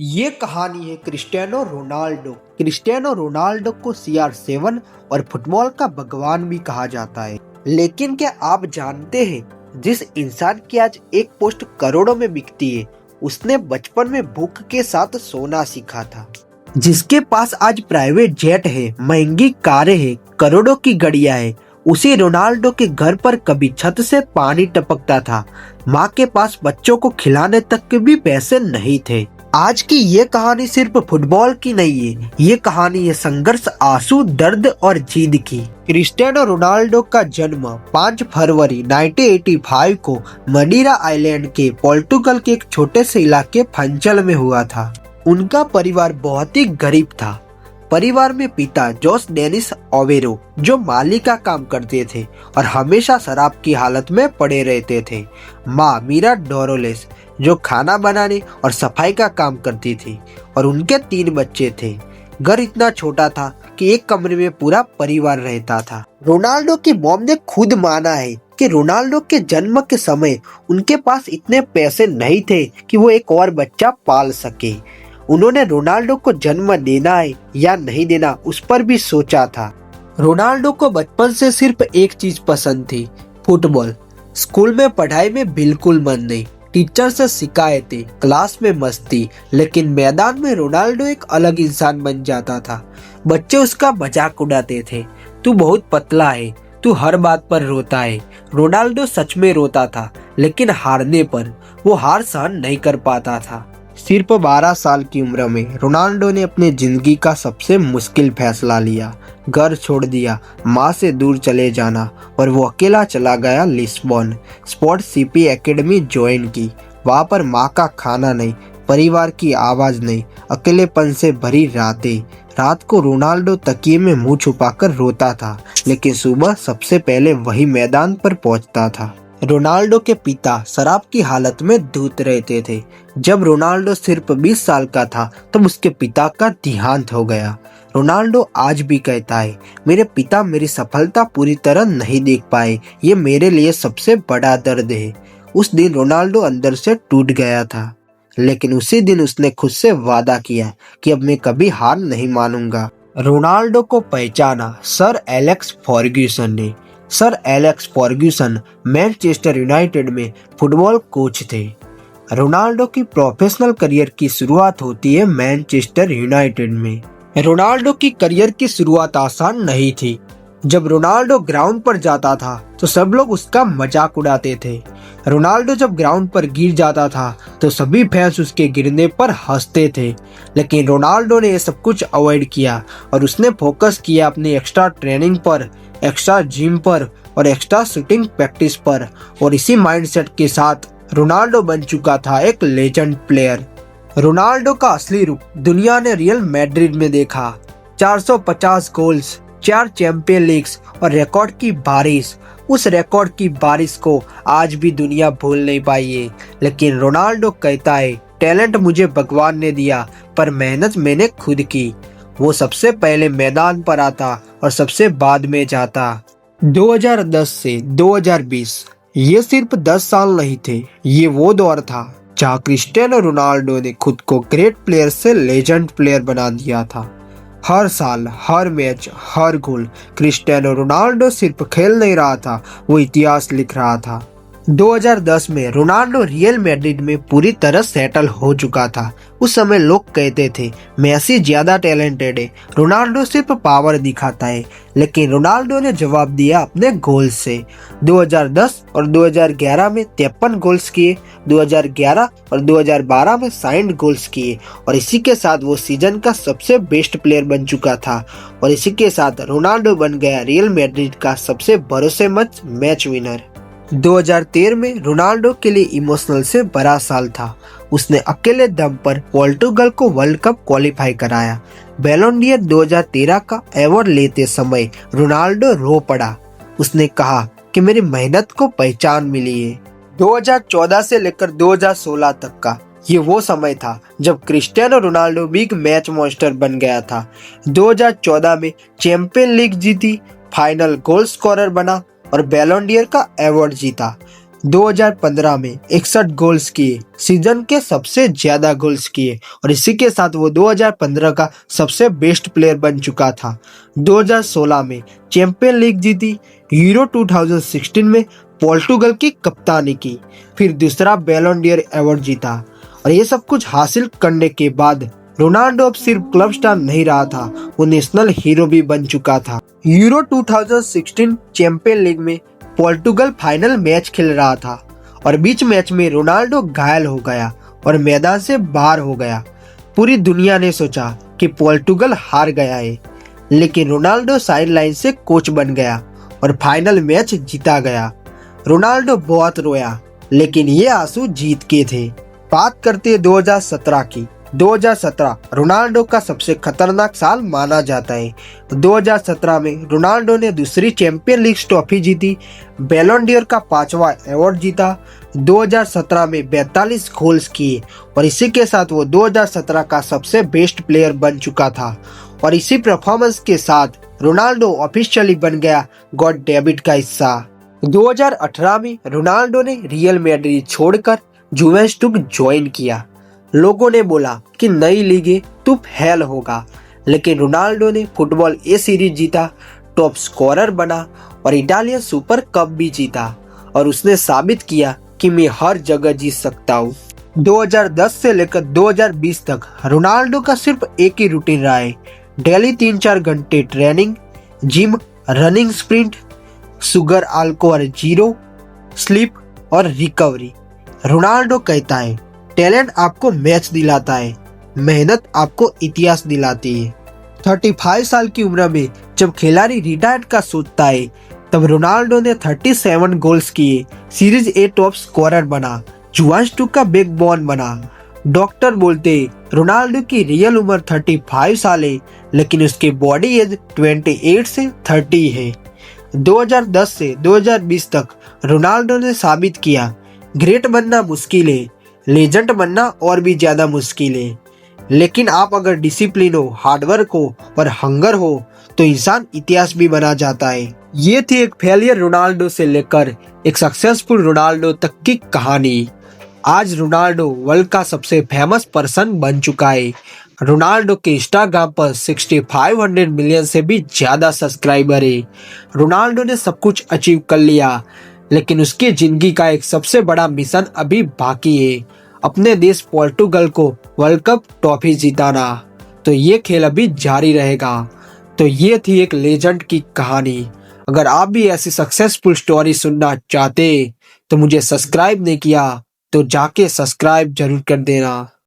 ये कहानी है क्रिस्टियानो रोनाल्डो। क्रिस्टियानो रोनाल्डो को CR7 और फुटबॉल का भगवान भी कहा जाता है। लेकिन क्या आप जानते हैं, जिस इंसान की आज एक पोस्ट करोड़ों में बिकती है, उसने बचपन में भूख के साथ सोना सीखा था। जिसके पास आज प्राइवेट जेट है, महंगी कारें हैं, करोड़ों की गाड़ियां हैं, उसी रोनाल्डो के घर पर कभी छत से पानी टपकता था। माँ के पास बच्चों को खिलाने तक के भी पैसे नहीं थे। आज की ये कहानी सिर्फ फुटबॉल की नहीं है, ये कहानी है संघर्ष, आंसू, दर्द और जीत की। क्रिस्टियानो रोनाल्डो का जन्म 5 फरवरी 1985 को मडीरा आइलैंड के पोर्टुगल के एक छोटे से इलाके फंचल में हुआ था। उनका परिवार बहुत ही गरीब था। परिवार में पिता जोस डेनिस ओवेरो जो माली का काम करते थे और हमेशा शराब की हालत में पड़े रहते थे। माँ मीरा डोरोलेस जो खाना बनाने और सफाई का काम करती थी और उनके 3 बच्चे थे। घर इतना छोटा था कि एक कमरे में पूरा परिवार रहता था। रोनाल्डो की मॉम ने खुद माना है कि रोनाल्डो के जन्म के समय उनके पास इतने पैसे नहीं थे कि वो एक और बच्चा पाल सके। उन्होंने रोनाल्डो को जन्म देना है या नहीं देना, उस पर भी सोचा था। रोनाल्डो को बचपन से सिर्फ एक चीज पसंद थी, फुटबॉल। स्कूल में पढ़ाई में बिल्कुल मन नहीं, टीचर से शिकायतें, क्लास में मस्ती, लेकिन मैदान में रोनाल्डो एक अलग इंसान बन जाता था। बच्चे उसका मजाक उड़ाते थे, तू बहुत पतला है, तू हर बात पर रोता है। रोनाल्डो सच में रोता था, लेकिन हारने पर वो हार सहन नहीं कर पाता था। सिर्फ 12 साल की उम्र में रोनाल्डो ने अपनी जिंदगी का सबसे मुश्किल फैसला लिया। घर छोड़ दिया, माँ से दूर चले जाना, और वो अकेला चला गया Lisbon. Sports CP academy join की। वहाँ पर माँ का खाना नहीं, परिवार की आवाज़ नहीं, अकेलेपन से भरी रातें। रात को रोनाल्डो तकिए में मुंह छुपाकर रोता था, लेकिन सुबह सबसे पहले वही मैदान पर पहुंचता था। रोनाल्डो के पिता शराब की हालत में धूत रहते थे। जब रोनाल्डो सिर्फ 20 साल का था तब उसके पिता का देहांत हो गया। रोनाल्डो आज भी कहता है, मेरे पिता मेरी सफलता पूरी तरह नहीं देख पाए, ये मेरे लिए सबसे बड़ा दर्द है। उस दिन रोनाल्डो अंदर से टूट गया था, लेकिन उसी दिन उसने खुद से वादा किया कि अब मैं कभी हार नहीं मानूंगा। रोनाल्डो को पहचाना सर एलेक्स फर्ग्यूसन ने। Sir Alex Ferguson Manchester United में फुटबॉल कोच थे। रोनाल्डो की प्रोफेशनल करियर की शुरुआत होती है मैनचेस्टर यूनाइटेड में। रोनाल्डो की करियर की शुरुआत आसान नहीं थी। जब रोनाल्डो ग्राउंड पर जाता था तो सब लोग उसका मजाक उड़ाते थे। रोनाल्डो जब ग्राउंड पर गिर जाता था तो सभी फैंस उसके गिरने पर हंसते थे। लेकिन रोनाल्डो ने ये सब कुछ अवॉइड किया और उसने फोकस किया अपनी एक्स्ट्रा ट्रेनिंग पर, एक्स्ट्रा जिम पर और एक्स्ट्रा शूटिंग प्रैक्टिस पर। और इसी माइंडसेट के साथ रोनाल्डो बन चुका था एक लेजेंड प्लेयर। रोनाल्डो का असली रूप दुनिया ने रियल मैड्रिड में देखा। 450 गोल्स, 4 चैंपियन लीग्स और रिकॉर्ड की बारिश। उस रिकॉर्ड की बारिश को आज भी दुनिया भूल नहीं पाई है। लेकिन रोनाल्डो कहता है, टैलेंट मुझे भगवान ने दिया, पर मेहनत मैंने खुद की। वो सबसे पहले मैदान पर आता और सबसे बाद में जाता। 2010 से 2020 ये सिर्फ 10 साल नहीं थे, ये वो दौर था जहाँ क्रिस्टियानो रोनाल्डो ने खुद को ग्रेट प्लेयर से लेजेंड प्लेयर बना दिया था। हर साल, हर मैच, हर गोल, क्रिस्टियानो रोनाल्डो सिर्फ खेल नहीं रहा था, वो इतिहास लिख रहा था। 2010 में रोनाल्डो रियल मैड्रिड में पूरी तरह सेटल हो चुका था। उस समय लोग कहते थे, मेसी ज्यादा टैलेंटेड है, रोनाल्डो सिर्फ पावर दिखाता है। लेकिन रोनाल्डो ने जवाब दिया अपने गोल से। 2010 और 2011 में 53 गोल्स किए, 2011 और 2012 में 60 गोल्स किए, और इसी के साथ वो सीजन का सबसे बेस्ट प्लेयर बन चुका था। और इसी के साथ रोनाल्डो बन गया रियल मैड्रिड का सबसे भरोसेमंद मैच विनर। 2013 में रोनाल्डो के लिए इमोशनल से बड़ा साल था। उसने अकेले दम पर पोर्टुगल को वर्ल्ड कप क्वालिफाई कराया। बैलोन डियर 2013 का अवार्ड लेते समय रोनाल्डो रो पड़ा। उसने कहा कि मेरी मेहनत को पहचान मिली है। 2014 से लेकर 2016 तक का ये वो समय था जब Cristiano Ronaldo big match monster बन गया था। 2014 में चैंपियन लीग जीती, फाइनल गोल स्कोरर बना और बैलोन डियर का अवार्ड जीता। 2015 में 61 गोल्स किए, सीजन के सबसे ज्यादा गोल्स किए और इसी के साथ वो 2015 का सबसे बेस्ट प्लेयर बन चुका था। 2016 में चैंपियन लीग जीती, यूरो 2016 में पोर्टुगल की कप्तानी की, फिर दूसरा बैलन डी'ओर अवार्ड जीता और ये सब कुछ हासिल करने के बाद रोनाल्डो अब सिर्फ क्लब स्टार नहीं रहा था, वो नेशनल हीरो भी बन चुका था। यूरो 2016 चैंपियन लीग में पोर्टुगल फाइनल मैच खेल रहा था और बीच मैच में रोनाल्डो घायल हो गया और मैदान से बाहर हो गया। पूरी दुनिया ने सोचा कि पोर्टुगल हार गया है, लेकिन रोनाल्डो साइडलाइन से कोच बन गया और फाइनल मैच जीता गया। रोनाल्डो बहुत रोया, लेकिन ये आंसू जीत के थे। बात करते हैं 2017 की। 2017 रोनाल्डो का सबसे खतरनाक साल माना जाता है। 2017 में रोनाल्डो ने दूसरी चैंपियन लीग ट्रॉफी जीती, बैलन डी'ओर का 5वां अवार्ड जीता, 2017 में 42 गोल्स किए और इसी के साथ वो 2017 का सबसे बेस्ट प्लेयर बन चुका था और इसी परफॉर्मेंस के साथ रोनाल्डो ऑफिशियली बन गया गॉड डेविड का हिस्सा। 2018 में रोनाल्डो ने रियल मैड्रिड छोड़कर जुवेंटस ज्वाइन किया। लोगों ने बोला कि नई लीग है तो फेल होगा, लेकिन रोनाल्डो ने फुटबॉल ए सीरीज जीता, टॉप स्कोरर बना और इटालियन सुपर कप भी जीता और उसने साबित किया कि मैं हर जगह जीत सकता हूँ। 2010 से लेकर 2020 तक रोनाल्डो का सिर्फ एक ही रूटीन रहा है, डेली 3-4 घंटे training, gym, running, sprint, sugar alcohol zero, sleep और रिकवरी। रोनाल्डो कहता है, टैलेंट आपको मैच दिलाता है, मेहनत आपको इतिहास दिलाती है। 35 साल की उम्र में जब खिलाड़ी रिटायर्ड का सोचता है, तब रोनाल्डो ने 37 गोल्स किए, सीरीज ए टॉप स्कोरर बना, जुवेंटस का बैकबोन बना। डॉक्टर बोलते रोनाल्डो की रियल उम्र 35 साल है, लेकिन उसकी बॉडी एज 28 से 30 है। 2010 से 2020 तक रोनाल्डो ने साबित किया, ग्रेट बनना मुश्किल है, लेजेंड बनना और भी ज्यादा मुश्किल है, लेकिन आप अगर डिसिप्लिन हो, हार्डवर्क हो और हंगर हो तो इंसान इतिहास भी बना जाता है। ये थी एक फेलियर रोनाल्डो से लेकर एक सक्सेसफुल रोनाल्डो तक की कहानी। आज रोनाल्डो वर्ल्ड का सबसे फेमस पर्सन बन चुका है। रोनाल्डो के इंस्टाग्राम पर 6500 मिलियन से भी ज्यादा सब्सक्राइबर है। रोनाल्डो ने सब कुछ अचीव कर लिया, लेकिन उसकी जिंदगी का एक सबसे बड़ा मिशन अभी बाकी है, अपने देश पोर्टुगल को वर्ल्ड कप ट्रॉफी जिताना। तो ये खेल अभी जारी रहेगा। तो ये थी एक लेजेंड की कहानी। अगर आप भी ऐसी सक्सेसफुल स्टोरी सुनना चाहते तो मुझे सब्सक्राइब नहीं किया तो जाके सब्सक्राइब जरूर कर देना।